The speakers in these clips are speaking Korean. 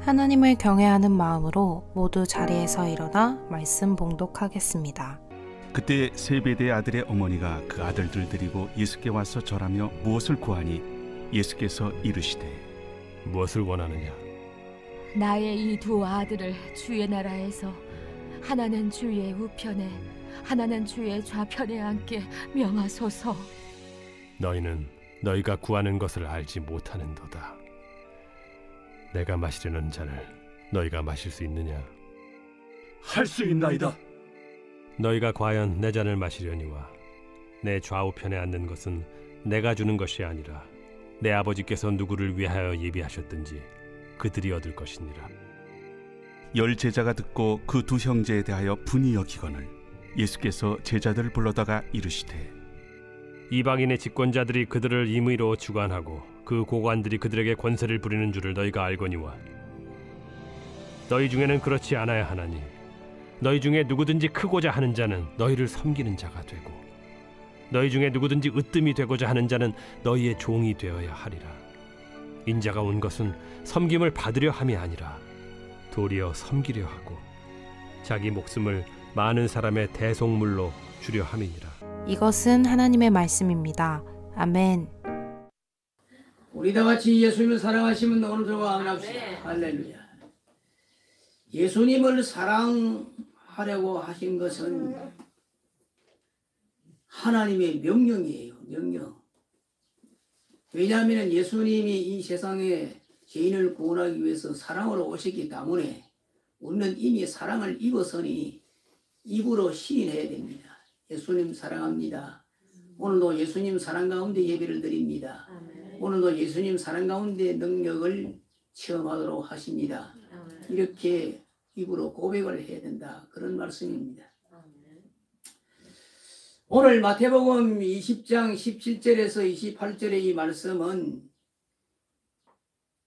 하나님을 경외하는 마음으로 모두 자리에서 일어나 말씀 봉독하겠습니다. 그때 세베대의 아들의 어머니가 그 아들들 데리고 예수께 와서 절하며 무엇을 구하니 예수께서 이르시되 무엇을 원하느냐? 나의 이 두 아들을 주의 나라에서 하나는 주의 우편에 하나는 주의 좌편에 앉게 명하소서. 너희는 너희가 구하는 것을 알지 못하는도다. 내가 마시려는 잔을 너희가 마실 수 있느냐? 할 수 있나이다. 너희가 과연 내 잔을 마시려니와 내 좌우편에 앉는 것은 내가 주는 것이 아니라 내 아버지께서 누구를 위하여 예비하셨든지 그들이 얻을 것이니라. 열 제자가 듣고 그 두 형제에 대하여 분이 여기거늘 예수께서 제자들을 불러다가 이르시되 이방인의 집권자들이 그들을 임의로 주관하고 그 고관들이 그들에게 권세를 부리는 줄을 너희가 알거니와 너희 중에는 그렇지 않아야 하나니 너희 중에 누구든지 크고자 하는 자는 너희를 섬기는 자가 되고 너희 중에 누구든지 으뜸이 되고자 하는 자는 너희의 종이 되어야 하리라. 인자가 온 것은 섬김을 받으려 함이 아니라 도리어 섬기려 하고 자기 목숨을 많은 사람의 대속물로 주려 함이니라. 이것은 하나님의 말씀입니다. 아멘. 우리 다 같이 예수님을 사랑하시면 오늘들과 아멘합시다. 할렐루야. 예수님을 사랑하려고 하신 것은 하나님의 명령이에요. 명령. 왜냐하면 예수님이 이 세상에 죄인을 구원하기 위해서 사랑으로 오셨기 때문에 우리는 이미 사랑을 입었으니 입으로 시인해야 됩니다. 예수님 사랑합니다. 오늘도 예수님 사랑 가운데 예배를 드립니다. 오늘도 예수님 사랑 가운데 능력을 체험하도록 하십니다. 이렇게 입으로 고백을 해야 된다. 그런 말씀입니다. 오늘 마태복음 20장 17절에서 28절의 이 말씀은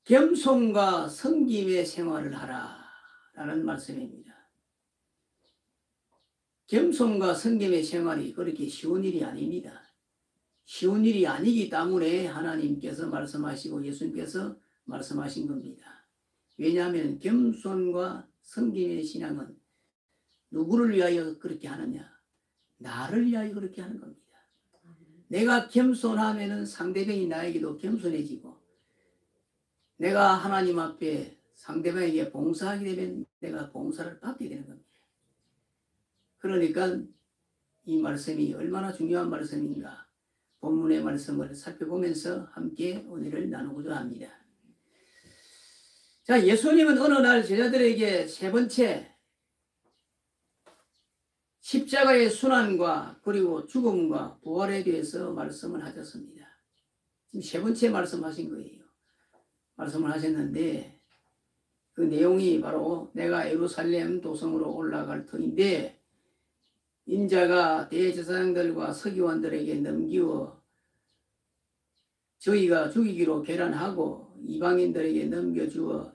겸손과 섬김의 생활을 하라 라는 말씀입니다. 겸손과 섬김의 생활이 그렇게 쉬운 일이 아닙니다. 쉬운 일이 아니기 때문에 하나님께서 말씀하시고 예수님께서 말씀하신 겁니다. 왜냐하면 겸손과 섬김의 신앙은 누구를 위하여 그렇게 하느냐? 나를 위하여 그렇게 하는 겁니다. 내가 겸손하면 상대방이 나에게도 겸손해지고 내가 하나님 앞에 상대방에게 봉사하게 되면 내가 봉사를 받게 되는 겁니다. 그러니까 이 말씀이 얼마나 중요한 말씀인가 본문의 말씀을 살펴보면서 함께 은혜를 나누고자 합니다. 자, 예수님은 어느 날 제자들에게 세 번째 십자가의 순환과 그리고 죽음과 부활에 대해서 말씀을 하셨습니다. 지금 세 번째 말씀하신 거예요. 말씀을 하셨는데 그 내용이 바로 내가 예루살렘 도성으로 올라갈 터인데 인자가 대제사장들과 서기관들에게 넘기워 저희가 죽이기로 결단하고 이방인들에게 넘겨주어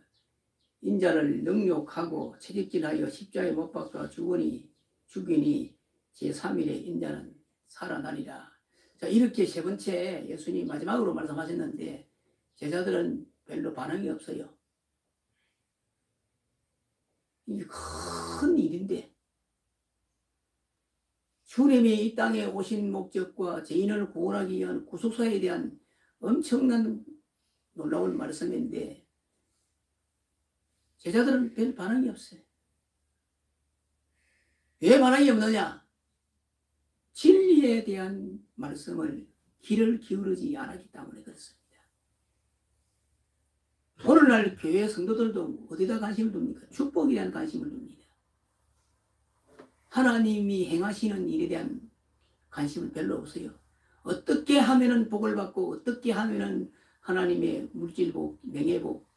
인자를 능욕하고 채찍질하여 십자가에 못 박아 죽이니 제3일에 인자는 살아나리라. 자, 이렇게 세 번째 예수님이 마지막으로 말씀하셨는데 제자들은 별로 반응이 없어요. 이게 큰 일인데 주님이 이 땅에 오신 목적과 죄인을 구원하기 위한 구속사에 대한 엄청난 놀라운 말씀인데 제자들은 별 반응이 없어요. 왜 반응이 없느냐? 진리에 대한 말씀을 귀를 기울이지 않았기 때문에 그렇습니다. 오늘날 교회 성도들도 어디다 관심을 둡니까? 축복에 대한 관심을 둡니다. 하나님이 행하시는 일에 대한 관심은 별로 없어요. 어떻게 하면은 복을 받고 어떻게 하면은 하나님의 물질복, 명예복,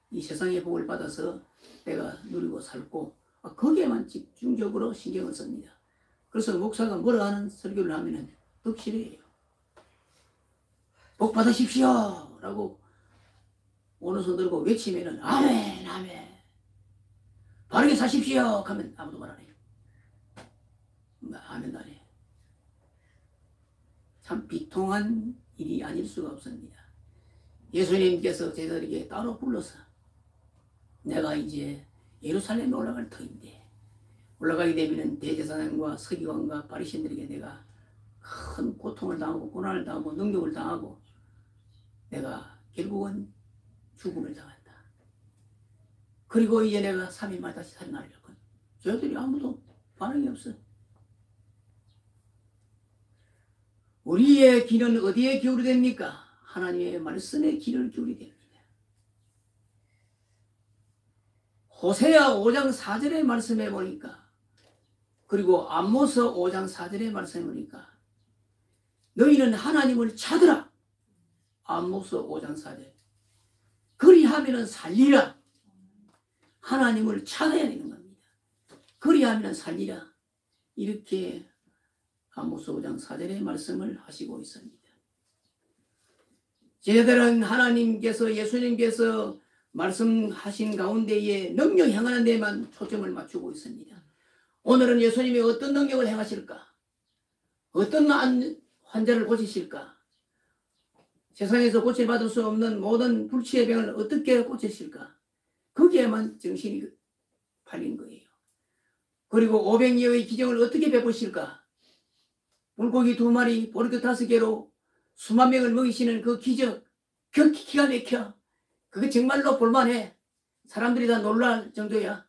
이 세상의 복을 받아서 내가 누리고 살고 거기에만 집중적으로 신경을 씁니다. 그래서 목사가 뭐라 하는 설교를 하면은 덕실해요. 복 받으십시오 라고 오른손 들고 외치면은 아멘 아멘 바르게 사십시오 하면 아무도 말 안 해요. 아멘 안 해요. 참 비통한 일이 아닐 수가 없습니다. 예수님께서 제자들에게 따로 불러서 내가 이제 예루살렘에 올라갈 터인데 올라가게 되면 대제사장과 서기관과 바리새인들에게 내가 큰 고통을 당하고 고난을 당하고 능력을 당하고 내가 결국은 죽음을 당한다. 그리고 이제 내가 3일 만에 다시 살아나려고. 저들이 아무도 반응이 없어. 우리의 귀는 어디에 기울이 됩니까? 하나님의 말씀에 귀를 기울이 됩니다. 호세아 5장 4절의 말씀에 보니까 그리고 아모스 5장 4절의 말씀에 보니까 너희는 하나님을 찾으라. 아모스 5장 4절. 그리하면 살리라. 하나님을 찾아야 되는 겁니다. 그리하면 살리라. 이렇게 아모스 5장 4절의 말씀을 하시고 있습니다. 저희들은 하나님께서 예수님께서 말씀하신 가운데에 능력 행하는 데만 초점을 맞추고 있습니다. 오늘은 예수님이 어떤 능력을 행하실까? 어떤 환자를 고치실까? 세상에서 고쳐받을 수 없는 모든 불치의 병을 어떻게 고치실까? 거기에만 정신이 팔린 거예요. 그리고 500여의 기적을 어떻게 베푸실까? 물고기 2마리, 보리떡 5개로 수만 명을 먹이시는 그 기적, 기가 막혀. 그게 정말로 볼만해. 사람들이 다 놀랄 정도야.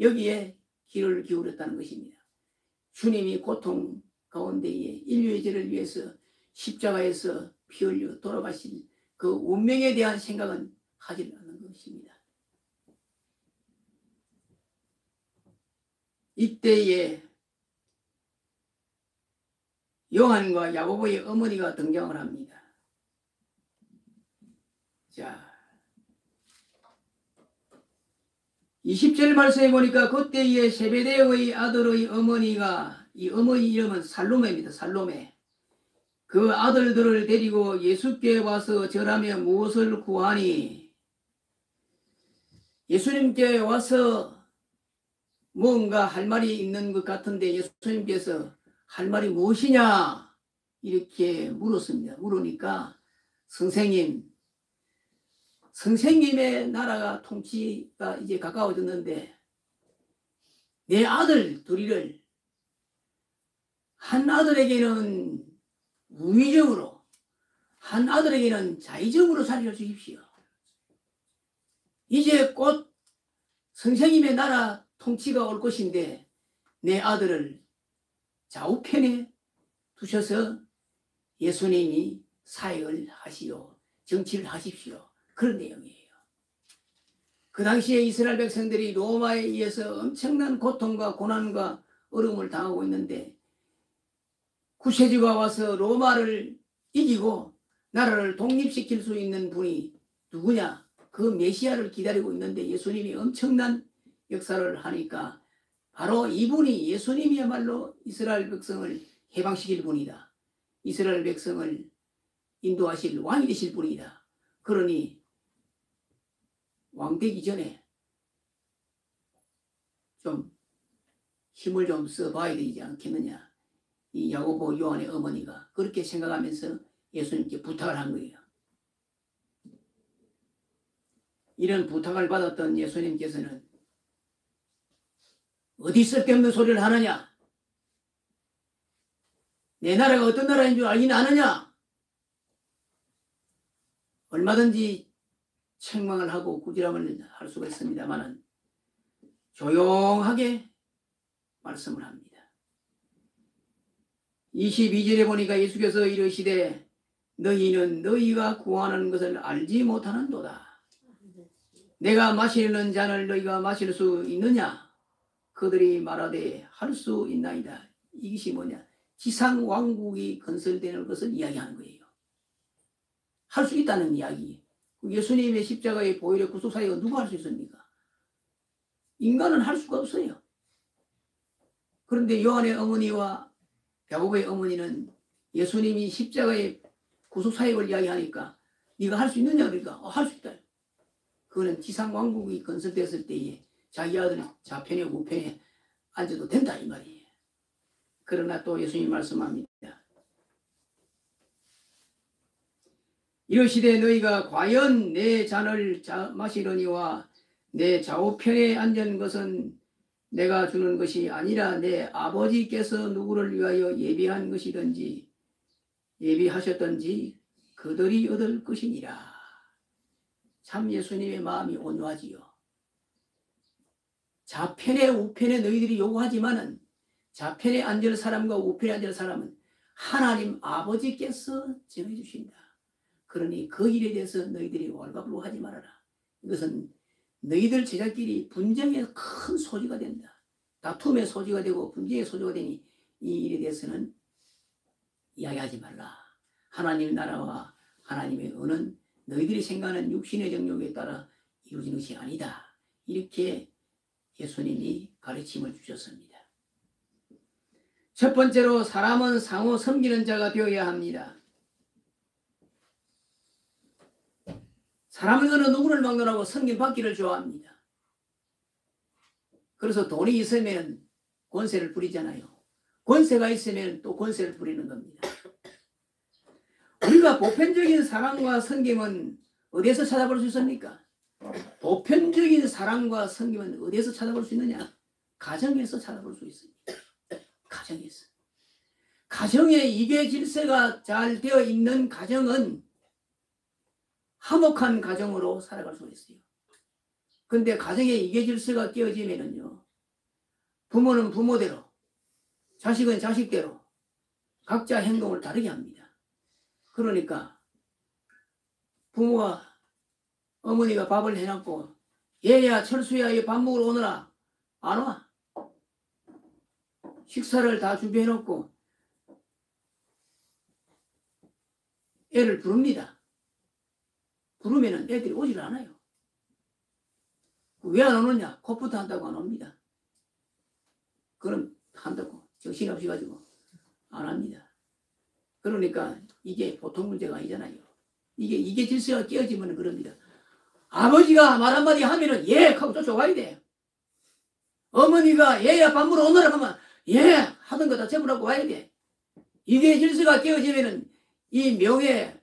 여기에 귀를 기울였다는 것입니다. 주님이 고통 가운데에 인류의 죄를 위해서 십자가에서 피 흘려 돌아가신 그 운명에 대한 생각은 하지 않는 것입니다. 이때에 요한과 야고보의 어머니가 등장을 합니다. 자, 20절 말씀에 보니까 그때에 세베대의 아들의 어머니가, 이 어머니 이름은 살로메입니다. 살로메. 그 아들들을 데리고 예수께 와서 절하며 무엇을 구하니? 예수님께 와서 뭔가 할 말이 있는 것 같은데 예수님께서 할 말이 무엇이냐? 이렇게 물었습니다. 물으니까 선생님의 나라가 통치가 이제 가까워졌는데 내 아들 둘이를 한 아들에게는 우의정으로 한 아들에게는 자의정으로 살려주십시오. 이제 곧 선생님의 나라 통치가 올 것인데 내 아들을 좌우편에 두셔서 예수님이 사역을 하시오. 정치를 하십시오. 그런 내용이에요. 그 당시에 이스라엘 백성들이 로마에 의해서 엄청난 고통과 고난과 어려움을 당하고 있는데 구세주가 와서 로마를 이기고 나라를 독립시킬 수 있는 분이 누구냐? 그 메시아를 기다리고 있는데 예수님이 엄청난 역사를 하니까 바로 이분이 예수님이야말로 이스라엘 백성을 해방시킬 분이다. 이스라엘 백성을 인도하실 왕이 되실 분이다. 그러니 왕 되기 전에 좀 힘을 좀 써봐야 되지 않겠느냐. 이 야고보 요한의 어머니가 그렇게 생각하면서 예수님께 부탁을 한 거예요. 이런 부탁을 받았던 예수님께서는 어디 쓸데없는 소리를 하느냐? 내 나라가 어떤 나라인 줄 알긴 아느냐? 얼마든지 책망을 하고 꾸지람을 할 수가 있습니다만 조용하게 말씀을 합니다. 22절에 보니까 예수께서 이르시되 너희는 너희가 구하는 것을 알지 못하는도다. 내가 마시는 잔을 너희가 마실 수 있느냐? 그들이 말하되 할 수 있나이다. 이것이 뭐냐? 지상 왕국이 건설되는 것을 이야기하는 거예요. 할 수 있다는 이야기. 예수님의 십자가의 보혈의 구속 사역은 누가 할 수 있습니까? 인간은 할 수가 없어요. 그런데 요한의 어머니와 야고보의 어머니는 예수님이 십자가의 구속 사역을 이야기하니까 네가 할 수 있느냐? 그러니까 할 수 있다. 그거는 지상 왕국이 건설되었을 때에 자기 아들이 좌편에 우편에 앉아도 된다 이 말이에요. 그러나 또 예수님이 말씀합니다. 이러시되 너희가 과연 내 잔을 마시려니와 내 좌우편에 앉은 것은 내가 주는 것이 아니라 내 아버지께서 누구를 위하여 예비한 것이든지 예비하셨든지 그들이 얻을 것이니라. 참 예수님의 마음이 온유하지요. 좌편에 우편에 너희들이 요구하지만은 좌편에 앉을 사람과 우편에 앉을 사람은 하나님 아버지께서 정해주신다. 그러니 그 일에 대해서 너희들이 왈가불고 하지 말아라. 이것은 너희들 제자끼리 분쟁의 큰 소지가 된다. 다툼의 소지가 되고 분쟁의 소지가 되니 이 일에 대해서는 이야기하지 말라. 하나님의 나라와 하나님의 은은 너희들이 생각하는 육신의 정욕에 따라 이루어지는 것이 아니다. 이렇게 예수님이 가르침을 주셨습니다. 첫 번째로 사람은 상호 섬기는 자가 되어야 합니다. 사람은 어느 누구를 막론하고 섬김받기를 좋아합니다. 그래서 돈이 있으면 권세를 부리잖아요. 권세가 있으면 또 권세를 부리는 겁니다. 우리가 보편적인 사랑과 섬김은 어디에서 찾아볼 수 있습니까? 보편적인 사랑과 섬김은 어디에서 찾아볼 수 있느냐? 가정에서 찾아볼 수 있습니다. 가정에서. 가정에 이계 질서가 잘 되어 있는 가정은 화목한 가정으로 살아갈 수 있어요. 근데 가정에 이계 질서가 깨어지면은요, 부모는 부모대로, 자식은 자식대로 각자 행동을 다르게 합니다. 그러니까 부모가 어머니가 밥을 해놨고 얘야 철수야 밥 먹으러 오너라. 안 와. 식사를 다 준비해놓고 애를 부릅니다. 부르면은 애들이 오질 않아요. 왜 안 오느냐? 콧부터 한다고 안 옵니다. 그럼 한다고 정신없이 가지고 안 합니다. 그러니까 이게 보통 문제가 아니잖아요. 이게 질서가 깨어지면 그럽니다. 아버지가 말 한마디 하면은 예 하고 쫓아가야 돼. 어머니가 얘야 밥 먹으러 오너라 하면 예 하던 거 다 제물하고 와야 돼. 이게 질서가 깨어지면은 이 명에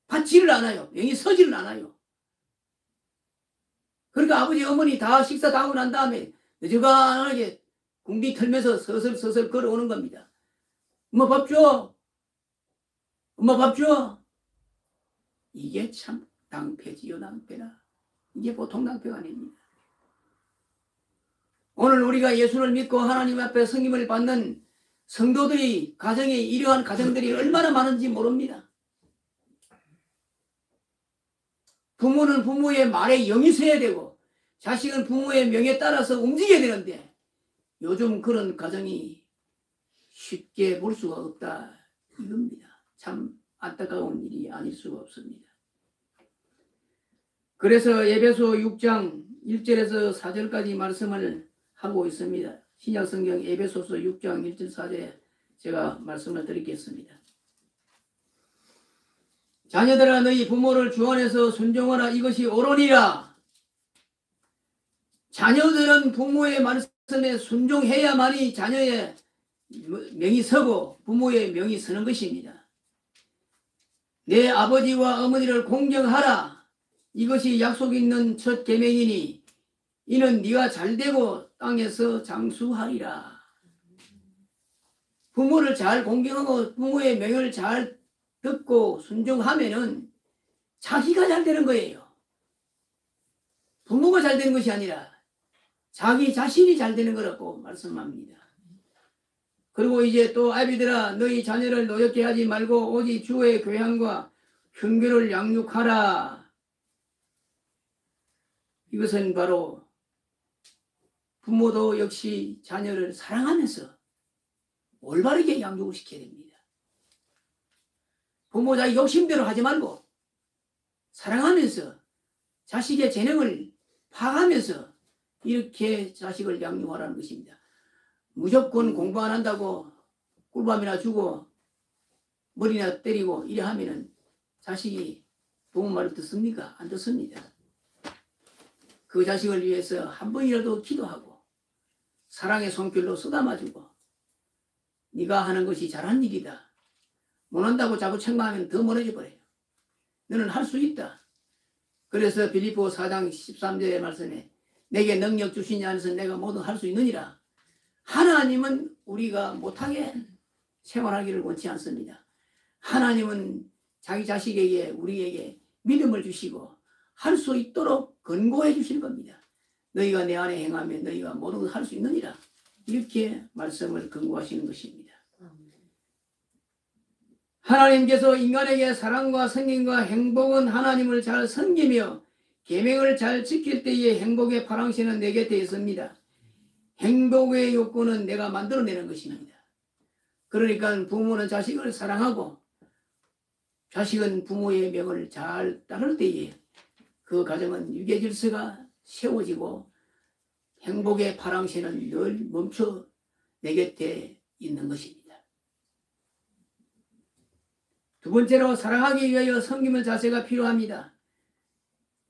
받지를 않아요. 명이 서지를 않아요. 그러니까 아버지 어머니 다 식사 다 하고 난 다음에 늦어가게 궁디 털면서 서슬 걸어오는 겁니다. 엄마 밥 줘. 엄마 밥 줘. 이게 참 낭패지요 낭패라. 이게 보통 낭패가 아닙니다. 오늘 우리가 예수를 믿고 하나님 앞에 성김을 받는 성도들이 가정에 이러한 가정들이 얼마나 많은지 모릅니다. 부모는 부모의 말에 영이 서야 되고 자식은 부모의 명에 따라서 움직여야 되는데 요즘 그런 가정이 쉽게 볼 수가 없다 이겁니다. 참 안타까운 일이 아닐 수가 없습니다. 그래서 에베소 6장 1절에서 4절까지 말씀을 하고 있습니다. 신약성경 에베소서 6장 1절 4절에 제가 말씀을 드리겠습니다. 자녀들아 너희 부모를 주 안에서 순종하라 이것이 옳으니라. 자녀들은 부모의 말씀에 순종해야만이 자녀의 명이 서고 부모의 명이 서는 것입니다. 내 아버지와 어머니를 공경하라. 이것이 약속 있는 첫 계명이니 이는 네가 잘되고 땅에서 장수하리라. 부모를 잘 공경하고 부모의 명을 잘 듣고 순종하면은 자기가 잘 되는 거예요. 부모가 잘 되는 것이 아니라 자기 자신이 잘 되는 거라고 말씀합니다. 그리고 이제 또 아비들아 너희 자녀를 노엽게 하지 말고 오직 주의 교양과 훈계를 양육하라. 이것은 바로 부모도 역시 자녀를 사랑하면서 올바르게 양육을 시켜야 됩니다. 부모 자기 욕심대로 하지 말고 사랑하면서 자식의 재능을 파악하면서 이렇게 자식을 양육하라는 것입니다. 무조건 공부 안 한다고 꿀밤이나 주고 머리나 때리고 이래 하면은 자식이 부모 말을 듣습니까? 안 듣습니다. 그 자식을 위해서 한 번이라도 기도하고 사랑의 손길로 쓰다마주고 네가 하는 것이 잘한 일이다. 못한다고 자꾸 책망하면 더 못해져 버려요. 너는 할 수 있다. 그래서 빌립보 4장 13절의 말씀에 내게 능력 주시니 안에서 내가 뭐든 할 수 있느니라. 하나님은 우리가 못하게 생활하기를 원치 않습니다. 하나님은 자기 자식에게 우리에게 믿음을 주시고 할 수 있도록 권고해 주실 겁니다. 너희가 내 안에 행하면 너희가 모든 걸 할 수 있느니라. 이렇게 말씀을 권고하시는 것입니다. 하나님께서 인간에게 사랑과 성김과 행복은 하나님을 잘 섬기며 계명을 잘 지킬 때의 행복의 파랑새는 내 곁에 있습니다. 행복의 욕구는 내가 만들어내는 것입니다. 그러니까 부모는 자식을 사랑하고 자식은 부모의 명을 잘 따를 때에 그 가정은 유계 질서가 세워지고 행복의 파랑새는 늘 멈춰 내 곁에 있는 것입니다. 두 번째로 사랑하기 위하여 섬기는 자세가 필요합니다.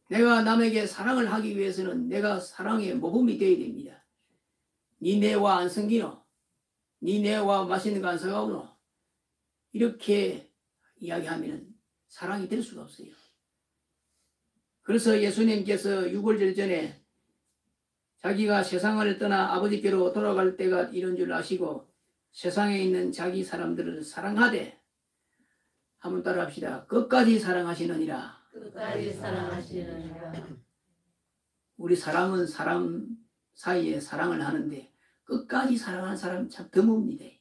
내가 남에게 사랑을 하기 위해서는 내가 사랑의 모범이 되어야 됩니다. 니네와 안 섬기노? 니네와 맛있는 거 안 사가오노? 이렇게 이야기하면 사랑이 될 수가 없어요. 그래서 예수님께서 유월절 전에 자기가 세상을 떠나 아버지께로 돌아갈 때가 이런 줄 아시고 세상에 있는 자기 사람들을 사랑하되 한번 따라합시다. 끝까지 사랑하시느니라. 끝까지 사랑하시느니라. 우리 사람은 사람 사이에 사랑을 하는데 끝까지 사랑하는 사람 참 드뭅니다.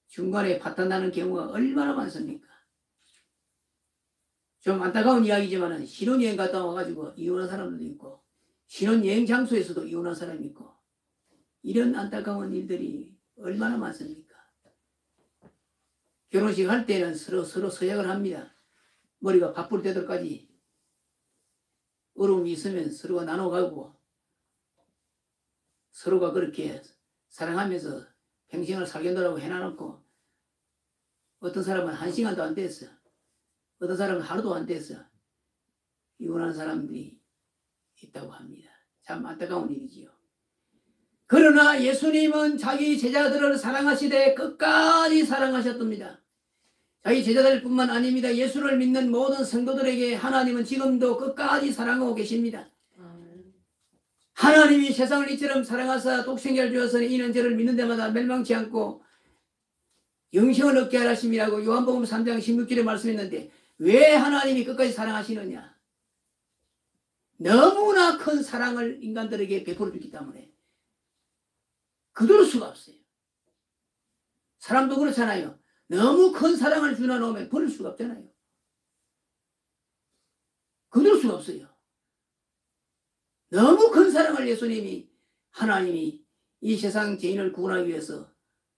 중간에 파탄나는 경우가 얼마나 많습니까? 좀 안타까운 이야기지만 신혼여행 갔다 와가지고 이혼한 사람들도 있고 신혼여행 장소에서도 이혼한 사람이 있고 이런 안타까운 일들이 얼마나 많습니까? 결혼식 할 때는 서로 서약을 합니다. 머리가 바쁠 때들까지 어려움이 있으면 서로가 나눠가고 서로가 그렇게 사랑하면서 평생을 살겠노라고 해놔놓고 어떤 사람은 1시간도 안 됐어. 어떤 사람은 하루도 안 됐어. 이혼한 사람들이 있다고 합니다. 참 안타까운 일이지요. 그러나 예수님은 자기 제자들을 사랑하시되 끝까지 사랑하셨답니다. 자기 제자들뿐만 아닙니다. 예수를 믿는 모든 성도들에게 하나님은 지금도 끝까지 사랑하고 계십니다. 하나님이 세상을 이처럼 사랑하사 독생자를 주었으니 이는 저를 믿는 데마다 멸망치 않고 영생을 얻게 하심이라고 요한복음 3장 16절에 말씀했는데 왜 하나님이 끝까지 사랑하시느냐? 너무나 큰 사랑을 인간들에게 베풀어 주기 때문에 그들 수가 없어요. 사람도 그렇잖아요. 너무 큰 사랑을 주나 놓으면 버릴 수가 없잖아요. 그들 수가 없어요. 너무 큰 사랑을 예수님이 하나님이 이 세상 죄인을 구원하기 위해서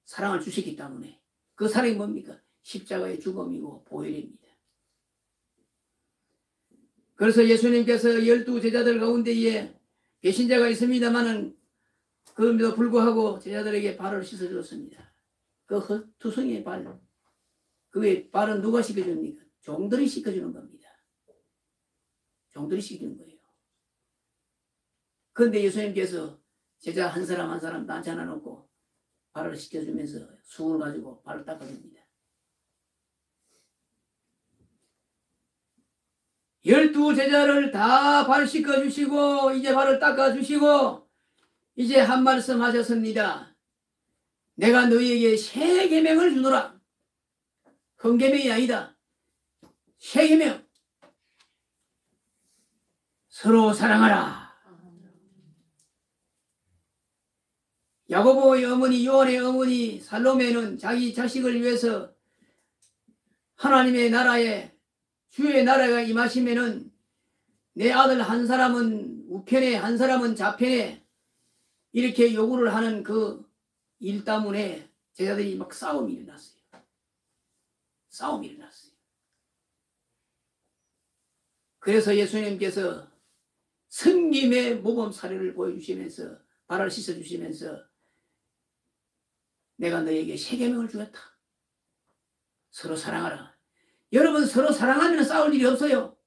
사랑을 주시기 때문에 그 사랑이 뭡니까? 십자가의 죽음이고 보혈입니다. 그래서 예수님께서 12 제자들 가운데에 배신자가 있습니다마는 그럼에도 불구하고 제자들에게 발을 씻어주었습니다. 그 투성이의 발. 그 발은 누가 씻어줍니까? 종들이 씻어주는 겁니다. 종들이 씻어주는 거예요. 그런데 예수님께서 제자 한 사람 한 사람 앉혀놔 놓고 발을 씻겨주면서 수건을 가지고 발을 닦아줍니다. 12 제자를 다 발 씻겨주시고 이제 발을 닦아주시고 이제 한 말씀 하셨습니다. 내가 너희에게 새 계명을 주노라. 큰 계명이 아니다. 새 계명. 서로 사랑하라. 야고보의 어머니 요한의 어머니 살로메는 자기 자식을 위해서 하나님의 나라에 주의 나라가 임하시면은 내 아들 한 사람은 우편에 한 사람은 좌편에 이렇게 요구를 하는 그 일 때문에 제자들이 막 싸움이 일어났어요. 싸움이 일어났어요. 그래서 예수님께서 섬김의 모범 사례를 보여주시면서 발을 씻어주시면서 내가 너에게 새 계명을 주었다. 서로 사랑하라. 여러분 서로 사랑하면 싸울 일이 없어요.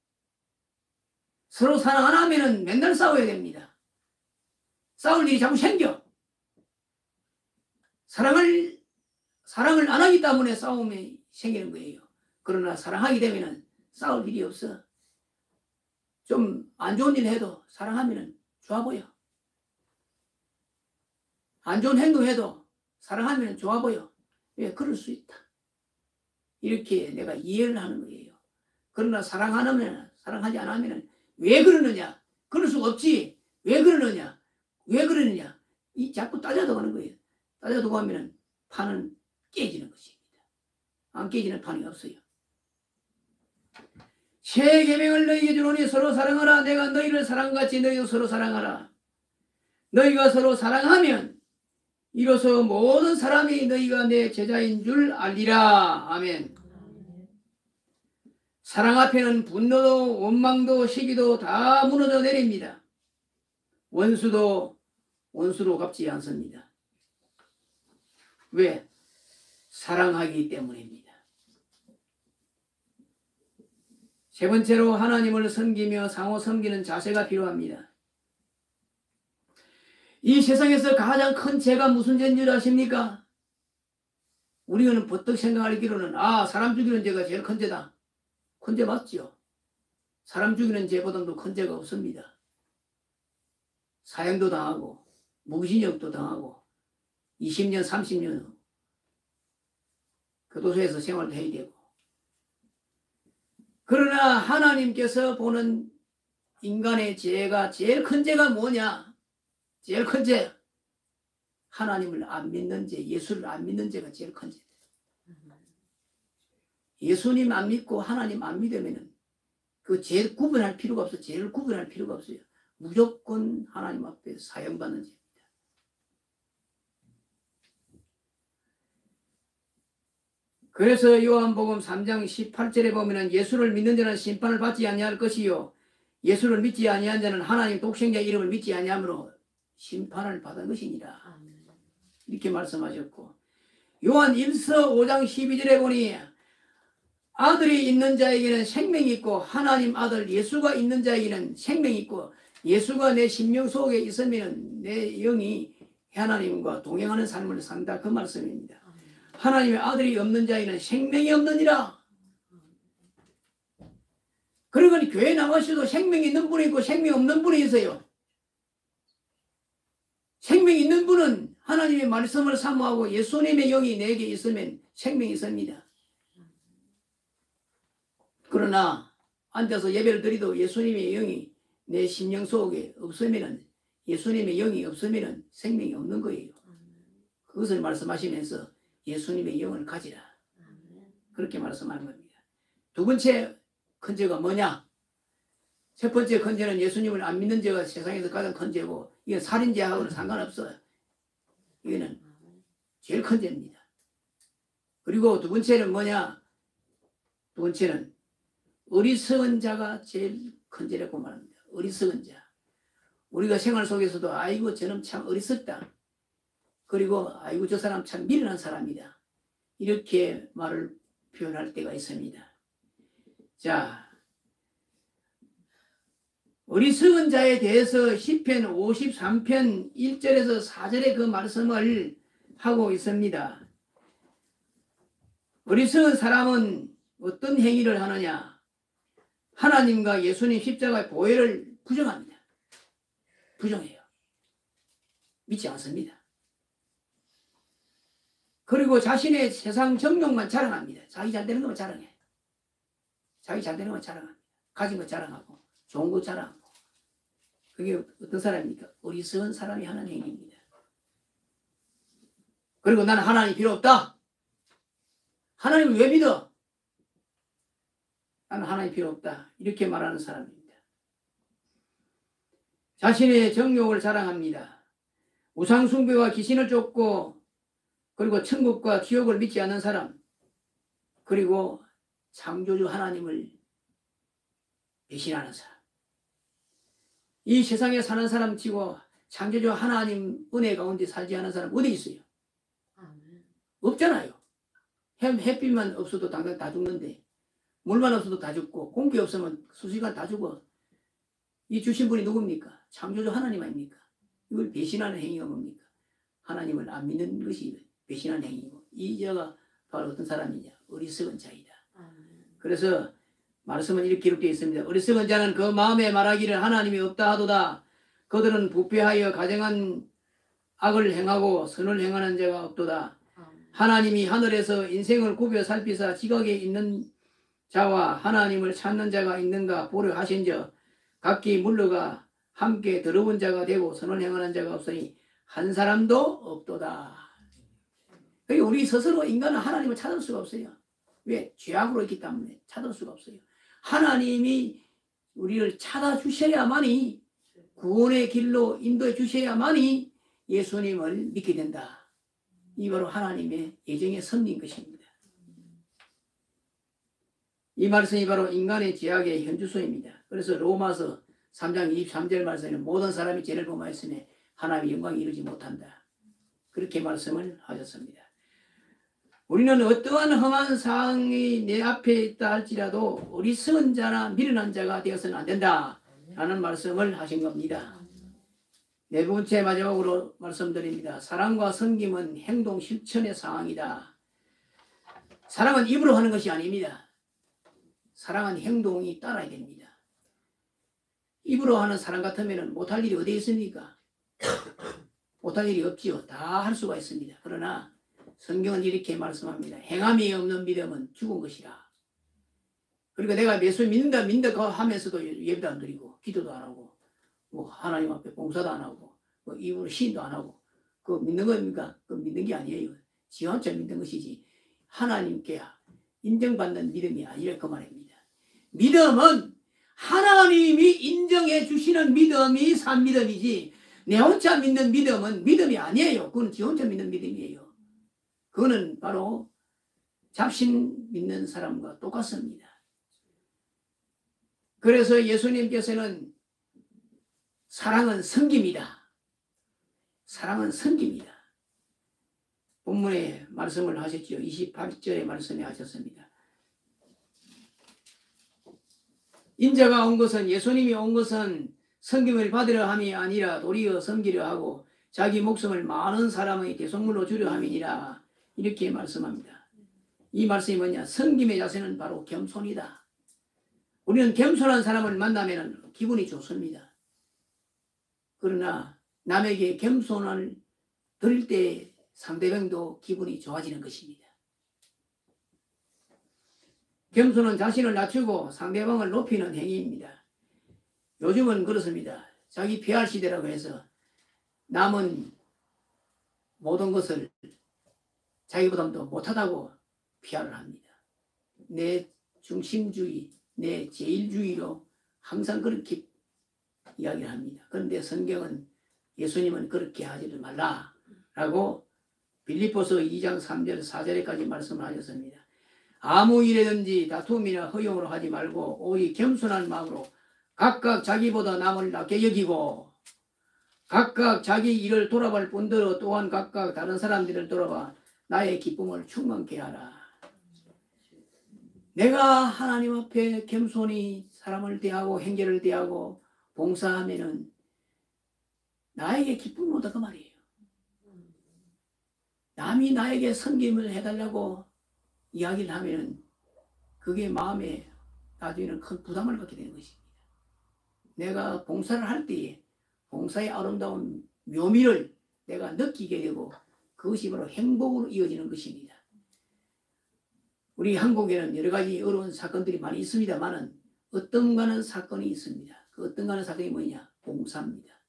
서로 사랑 안 하면 맨날 싸워야 됩니다. 싸울 일이 자꾸 생겨. 사랑을 안 하기 때문에 싸움이 생기는 거예요. 그러나 사랑하게 되면 싸울 일이 없어. 좀 안 좋은 일 해도 사랑하면 좋아 보여. 안 좋은 행동해도 사랑하면 좋아 보여. 왜? 그럴 수 있다. 이렇게 내가 이해를 하는 거예요. 그러나 사랑하지 않으면 왜 그러느냐? 그럴 수가 없지. 왜 그러느냐? 왜 그러느냐? 이 자꾸 따져도 가는 거예요. 따져도 가면 판은 깨지는 것입니다. 안 깨지는 판이 없어요. 새 계명을 너희에게 주노니 서로 사랑하라. 내가 너희를 사랑같이 너희도 서로 사랑하라. 너희가 서로 사랑하면 이로써 모든 사람이 너희가 내 제자인 줄 알리라. 아멘. 사랑 앞에는 분노도 원망도 시기도 다 무너져 내립니다. 원수도 원수로 갚지 않습니다. 왜? 사랑하기 때문입니다. 세 번째로 하나님을 섬기며 상호 섬기는 자세가 필요합니다. 이 세상에서 가장 큰 죄가 무슨 죄인 줄 아십니까? 우리는 버뜩 생각하기로는 사람 죽이는 죄가 제일 큰 죄다. 큰 죄 맞죠? 사람 죽이는 죄보다도 큰 죄가 없습니다. 사형도 당하고 무기징역도 당하고 20년 30년 교도소에서 생활도 해야 되고. 그러나 하나님께서 보는 인간의 죄가 제일 큰 죄가 뭐냐? 제일 큰 죄. 하나님을 안 믿는 죄, 예수를 안 믿는 죄가 제일 큰 죄. 예수님 안 믿고 하나님 안 믿으면 그 죄를 구분할 필요가 없어. 죄를 구분할 필요가 없어요. 무조건 하나님 앞에 사형받는 죄입니다. 그래서 요한복음 3장 18절에 보면은 예수를 믿는 자는 심판을 받지 아니할 것이요 예수를 믿지 아니한 자는 하나님 독생자 이름을 믿지 아니함으로 심판을 받은 것이니라. 이렇게 말씀하셨고, 요한 1서 5장 12절에 보니 아들이 있는 자에게는 생명이 있고 하나님 아들 예수가 있는 자에게는 생명이 있고 예수가 내 심령 속에 있으면 내 영이 하나님과 동행하는 삶을 산다. 그 말씀입니다. 하나님의 아들이 없는 자에게는 생명이 없느니라. 그러니 교회 나가셔도 생명이 있는 분이 있고 생명이 없는 분이 있어요. 생명이 있는 분은 하나님의 말씀을 사모하고 예수님의 영이 내게 있으면 생명이 있습니다. 그러나 앉아서 예배를 드리도 예수님의 영이 내 심령 속에 없으면, 예수님의 영이 없으면 생명이 없는 거예요. 그것을 말씀하시면서 예수님의 영을 가지라. 그렇게 말씀하는 겁니다. 두 번째 큰 죄가 뭐냐? 첫 번째 큰 죄는 예수님을 안 믿는 죄가 세상에서 가장 큰 죄고, 이건 살인죄하고는 상관없어요. 이거는 제일 큰 죄입니다. 그리고 두 번째는 뭐냐? 두 번째는 어리석은 자가 제일 큰 죄라고 말합니다. 어리석은 자. 우리가 생활 속에서도 아이고 저놈 참 어리석다. 그리고 아이고 저 사람 참 미련한 사람이다. 이렇게 말을 표현할 때가 있습니다. 자, 어리석은 자에 대해서 시편 53편 1절에서 4절에 그 말씀을 하고 있습니다. 어리석은 사람은 어떤 행위를 하느냐? 하나님과 예수님 십자가의 보혈을 부정합니다. 부정해요. 믿지 않습니다. 그리고 자신의 세상 정욕만 자랑합니다. 자기 잘 되는 것만 자랑해. 자기 잘 되는 것만 자랑합니다. 가진 것 자랑하고 좋은 것 자랑하고. 그게 어떤 사람입니까? 어리석은 사람이 하는 행위입니다. 그리고 나는 하나님 필요 없다. 하나님을 왜 믿어? 나는 하나님 필요 없다. 이렇게 말하는 사람입니다. 자신의 정욕을 자랑합니다. 우상숭배와 귀신을 쫓고, 그리고 천국과 지옥을 믿지 않는 사람, 그리고 창조주 하나님을 배신하는 사람. 이 세상에 사는 사람 치고 창조주 하나님 은혜 가운데 살지 않은 사람 어디 있어요? 없잖아요. 햇빛만 없어도 당장 다 죽는데, 물만 없어도 다 죽고, 공기 없으면 수시간 다 죽어. 이 주신 분이 누굽니까? 창조주 하나님 아닙니까? 이걸 배신하는 행위가 뭡니까? 하나님을 안 믿는 것이 배신하는 행위고, 이 자가 바로 어떤 사람이냐? 어리석은 자이다. 그래서 말씀은 이렇게 기록되어 있습니다. 어리석은 자는 그 마음에 말하기를 하나님이 없다 하도다. 그들은 부패하여 가증한 악을 행하고 선을 행하는 자가 없도다. 하나님이 하늘에서 인생을 굽여 살피사 지각에 있는 자와 하나님을 찾는 자가 있는가 보려 하신저 각기 물러가 함께 더러운 자가 되고 선을 행하는 자가 없으니 한 사람도 없도다. 그러니까 우리 스스로 인간은 하나님을 찾을 수가 없어요. 왜? 죄악으로 있기 때문에 찾을 수가 없어요. 하나님이 우리를 찾아주셔야만이 구원의 길로 인도해 주셔야만이 예수님을 믿게 된다. 이 바로 하나님의 예정의 섭리인 것입니다. 이 말씀이 바로 인간의 죄악의 현주소입니다. 그래서 로마서 3장 23절 말씀에는 모든 사람이 죄를 범하였으니 하나님의 영광이 이루지 못한다. 그렇게 말씀을 하셨습니다. 우리는 어떠한 험한 상황이 내 앞에 있다 할지라도 어리석은 자나 미련한 자가 되어서는 안 된다 라는 말씀을 하신 겁니다. 네 번째 마지막으로 말씀드립니다. 사랑과 섬김은 행동 실천의 상황이다. 사랑은 입으로 하는 것이 아닙니다. 사랑은 행동이 따라야 됩니다. 입으로 하는 사랑 같으면 못할 일이 어디 있습니까? 못할 일이 없지요. 다 할 수가 있습니다. 그러나 성경은 이렇게 말씀합니다. 행함이 없는 믿음은 죽은 것이라. 그러니까 내가 예수 믿는다 하면서도 예배도 안 드리고 기도도 안 하고 뭐 하나님 앞에 봉사도 안 하고 뭐 입으로 시인도 안 하고 그거 믿는 겁니까? 그거 믿는 게 아니에요. 지 혼자 믿는 것이지 하나님께 인정받는 믿음이 아니라 그 말입니다. 믿음은 하나님이 인정해 주시는 믿음이 산 믿음이지 내 혼자 믿는 믿음은 믿음이 아니에요. 그건 지 혼자 믿는 믿음이에요. 그거는 바로 잡신 믿는 사람과 똑같습니다. 그래서 예수님께서는 사랑은 섬김이다. 사랑은 섬김이다. 본문에 말씀을 하셨죠. 28절에 말씀에 하셨습니다. 인자가 온 것은 예수님이 온 것은 섬김을 받으려 함이 아니라 도리어 섬기려 하고 자기 목숨을 많은 사람의 대속물로 주려 함이니라. 이렇게 말씀합니다. 이 말씀이 뭐냐? 섬김의 자세는 바로 겸손이다. 우리는 겸손한 사람을 만나면 기분이 좋습니다. 그러나 남에게 겸손을 드릴 때 상대방도 기분이 좋아지는 것입니다. 겸손은 자신을 낮추고 상대방을 높이는 행위입니다. 요즘은 그렇습니다. 자기 PR 시대라고 해서 남은 모든 것을 자기보다도 못하다고 PR을 합니다. 내 중심주의, 내 제일주의로 항상 그렇게 이야기를 합니다. 그런데 성경은 예수님은 그렇게 하지를 말라라고 빌립보서 2장 3절 4절에까지 말씀을 하셨습니다. 아무 일에든지 다툼이나 허용으로 하지 말고 오히 겸손한 마음으로 각각 자기보다 남을 낮게 여기고 각각 자기 일을 돌아볼 뿐더러 또한 각각 다른 사람들을 돌아봐 나의 기쁨을 충만케 하라. 내가 하나님 앞에 겸손히 사람을 대하고 행계를 대하고 봉사하면은 나에게 기쁨을 얻어 그 말이에요. 남이 나에게 섬김을 해달라고 이야기를 하면은 그게 마음에 나중에는 큰 부담을 갖게 되는 것입니다. 내가 봉사를 할 때에 봉사의 아름다운 묘미를 내가 느끼게 되고 그것이 바로 행복으로 이어지는 것입니다. 우리 한국에는 여러 가지 어려운 사건들이 많이 있습니다만은 어떤가는 사건이 있습니다. 그 어떤가는 사건이 뭐냐? 봉사입니다.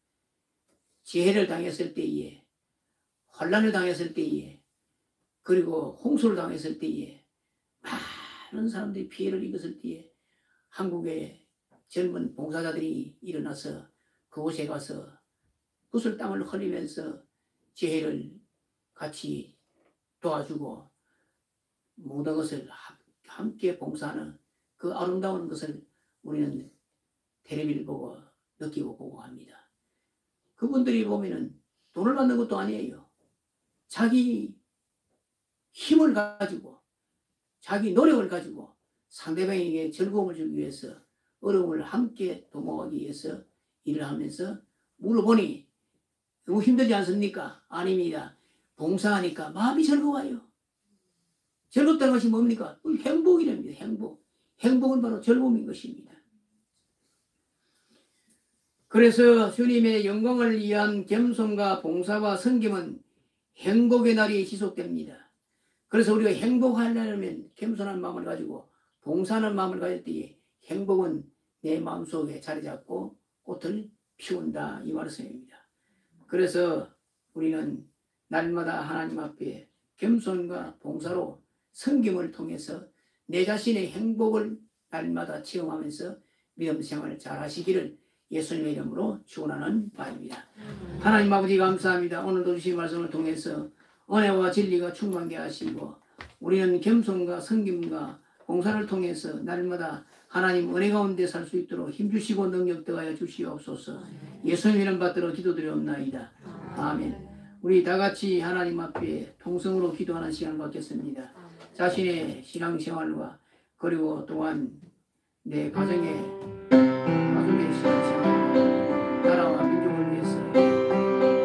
재해를 당했을 때에, 환란을 당했을 때에, 그리고 홍수를 당했을 때에, 많은 사람들이 피해를 입었을 때에 한국의 젊은 봉사자들이 일어나서 그곳에 가서 붓을 땀을 흘리면서 재해를 같이 도와주고 모든 것을 함께 봉사하는 그 아름다운 것을 우리는 텔레비를 보고 느끼고 보고 합니다. 그분들이 보면은 돈을 받는 것도 아니에요. 자기 힘을 가지고 자기 노력을 가지고 상대방에게 즐거움을 주기 위해서 어려움을 함께 도모하기 위해서 일을 하면서 물어보니 너무 힘들지 않습니까? 아닙니다. 봉사하니까 마음이 즐거워요. 즐겁다는 것이 뭡니까? 행복이랍니다. 행복. 행복은 바로 즐거움인 것입니다. 그래서 주님의 영광을 위한 겸손과 봉사와 섬김은 행복의 날이 지속됩니다. 그래서 우리가 행복하려면 겸손한 마음을 가지고 봉사하는 마음을 가질 때에 행복은 내 마음속에 자리 잡고 꽃을 피운다, 이 말씀입니다. 그래서 우리는 날마다 하나님 앞에 겸손과 봉사로 섬김을 통해서 내 자신의 행복을 날마다 체험하면서 믿음 생활을 잘 하시기를 예수님의 이름으로 축원하는 바입니다. 하나님 아버지 감사합니다. 오늘도 주신 말씀을 통해서 은혜와 진리가 충만케 하시고 우리는 겸손과 섬김과 봉사를 통해서 날마다 하나님 은혜 가운데 살 수 있도록 힘주시고 능력 더하여 주시옵소서. 예수님 이름 받들어 기도드리옵나이다. 아멘. 우리 다같이 하나님 앞에 통성으로 기도하는 시간을 갖겠습니다. 자신의 신앙생활과 그리고 또한 내 가정의 신앙생활과 나라와 민족을 위해서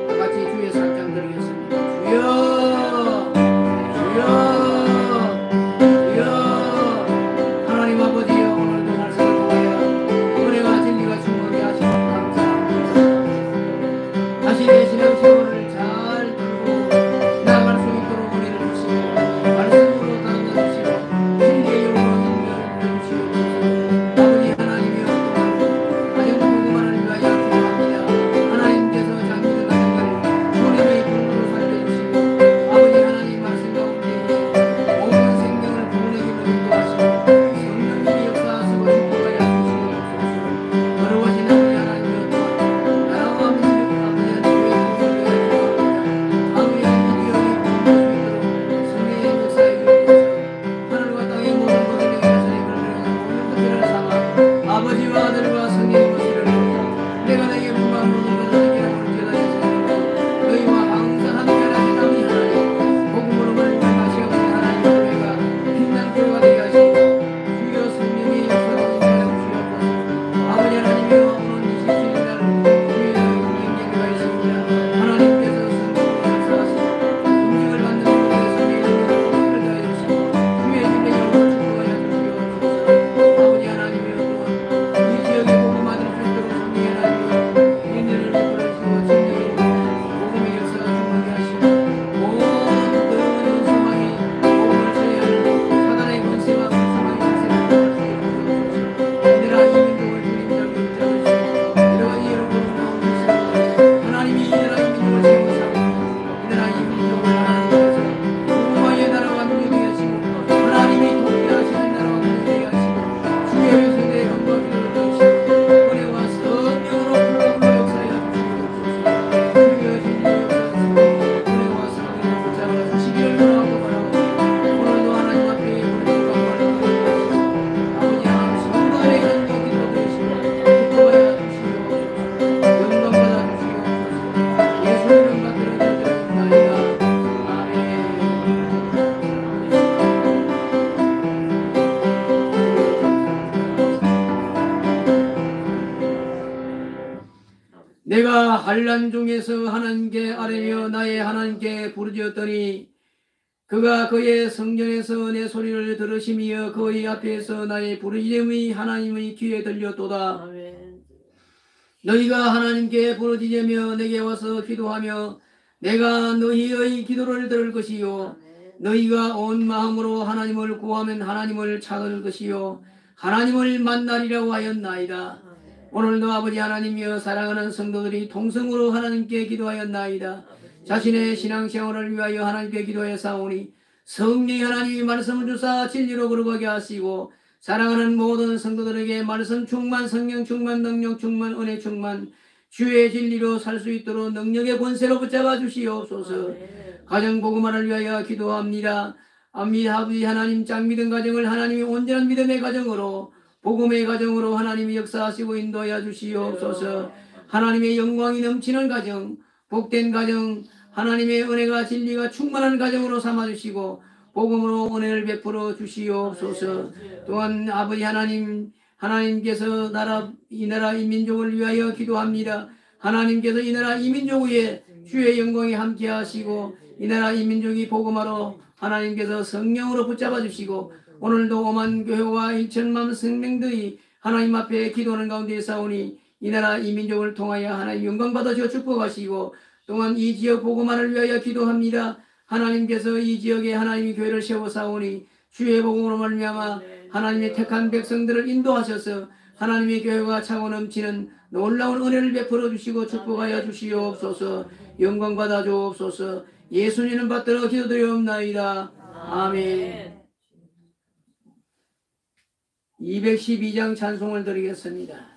다같이 주의 살짝 드리겠습니다. 주여, 주여, 하나님 아버지여, 오늘도 말씀을 통하여 은혜와 진리가 충만케 하시고 감사합니다. 자신의 신앙생활을 잘 들고 나아갈 수 있도록 은혜를 주시고 말씀으로 다듬어 주시고 진리의 영으로 인도해 주시옵소서. 아버지 하나님이여, 가정 부부만을 위하여 기도합니다. 하나님께서 장기들 가정을 주님의 분으로 살려주시고 아버지 하나님 말씀 가운데 모든 생명을 구원의 길로 인도하시고 성령님이 역사하시고 축복하여 주시옵소서. 거룩하신 아버지 하나님이여, 또한 나라와 민족 아버지 하나님의 구원을 위하여 기도합니다. 아버지 하나님 기억이 부흥할 수 있도록 성령의 역사에 주옵소서. 하늘과 땅의 모든 것을 위하여 모든 것들을 삼아 아버지와 아들과 성령의 것을 위하여 내가 내게 분방 모든 것을 기록을 대단히 너희와 항상 함께하신 아버지 하나님 복음으로 말씀하시옵소서. 하나님 우리가 빛난 교회가 되게 하시고 주여 성령의 역사를 인도하여 주시옵소서. 아버지 하나님이여, 오늘 이 27일 주의 영광가 있습니다. 하나님께서 성령으로 역사하시고 음식을 받는 모든 성령의 영광을 더하여 주시고 주의 진리의 영광을 축복하여 주시옵소서. 아버지 하나님이여, 또한 이 지역에 복음 받을 수 있도록 성령의 하나님이 인내를 베풀어주시고 진리의 복음의 역사가 충만케 하시고 모든 소망이 복음을 전해하는 사단의 권세와 불쌍한 권세를 주시옵소서. 이들아 이 민족을 주님 잡이 붙잡으시고 이러한 이해로 거룩한 가운데 하나님이 이들아 이 민족을 세우시고 이들아 이 민족을 하나님께서 복음화의 나라와 민족이 되게 하시고 하나님이 통치하시는 나라와 민족이 되게 하시고 주의 세대의 영광을 주시고 은혜와 성령으로 불러불러 역사하여 주시옵소서. 주의 진리의 역사하시고 은혜와 성령으로 붙잡아 주시기를 원하고 바라옵니다. 오늘도 하나님 앞에 우리 영광을 드리옵소서. 아버지 하나님 성도의 영광을 기도드리시고 축복하여 주시옵소서. 영광 받아 주시옵소서. 예수 이름 받들어 드리옵나이다. 아멘. 내가 환난 중에서 하나님께 아뢰며 나의 하나님께 부르짖었더니 그가 그의 성전에서 내 소리를 들으시며 그의 앞에서 나의 부르짖음이 하나님의 귀에 들렸도다. 너희가 하나님께 부르짖으며 내게 와서 기도하며 내가 너희의 기도를 들을 것이요 너희가 온 마음으로 하나님을 구하면 하나님을 찾을 것이요 하나님을 만나리라고 하였나이다. 오늘도 아버지 하나님이여, 사랑하는 성도들이 통성으로 하나님께 기도하였나이다. 자신의 신앙생활을 위하여 하나님께 기도하여 사오니 성령이 하나님이 말씀을 주사 진리로 거룩하게 하시고 사랑하는 모든 성도들에게 말씀 충만, 성령 충만, 능력 충만, 은혜 충만, 주의 진리로 살 수 있도록 능력의 권세로 붙잡아 주시옵소서. 가정 복음화를 위하여 기도합니다. 아버지 하나님, 짝 믿음 가정을 하나님이 온전한 믿음의 가정으로 복음의 가정으로 하나님이 역사하시고 인도하여 주시옵소서. 하나님의 영광이 넘치는 가정, 복된 가정, 하나님의 은혜가 진리가 충만한 가정으로 삼아주시고 복음으로 은혜를 베풀어 주시옵소서. 또한 아버지 하나님, 하나님께서 이 나라 이 민족을 위하여 기도합니다. 하나님께서 이 나라 이 민족 위에 주의 영광이 함께 하시고 이 나라 이 민족이 복음하러 하나님께서 성령으로 붙잡아 주시고 오늘도 오만 교회와 1천만 생명들이 하나님 앞에 기도하는 가운데 싸우니 이 나라 이 민족을 통하여 하나님 영광 받아주어 축복하시고 또한 이 지역 복음화를 위하여 기도합니다. 하나님께서 이 지역에 하나님의 교회를 세워 싸우니 주의 복음으로 말미암아 하나님의 택한 백성들을 인도하셔서 하나님의 교회가 차고 넘치는 놀라운 은혜를 베풀어 주시고 축복하여 주시옵소서. 영광 받아 주옵소서. 예수님은 받들어 기도드리옵나이다. 아멘. 212장 찬송을 드리겠습니다.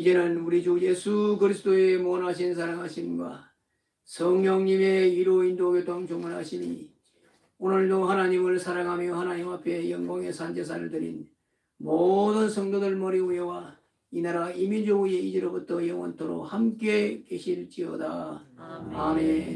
이제는 우리 주 예수 그리스도의 모나신 사랑하심과 성령님의 위로 인도 교통 충만하시니 오늘도 하나님을 사랑하며 하나님 앞에 영광의 산제사를 드린 모든 성도들 머리 위에와 이 나라 이민족 위에 이제로부터 영원토록 함께 계실지어다. 아멘.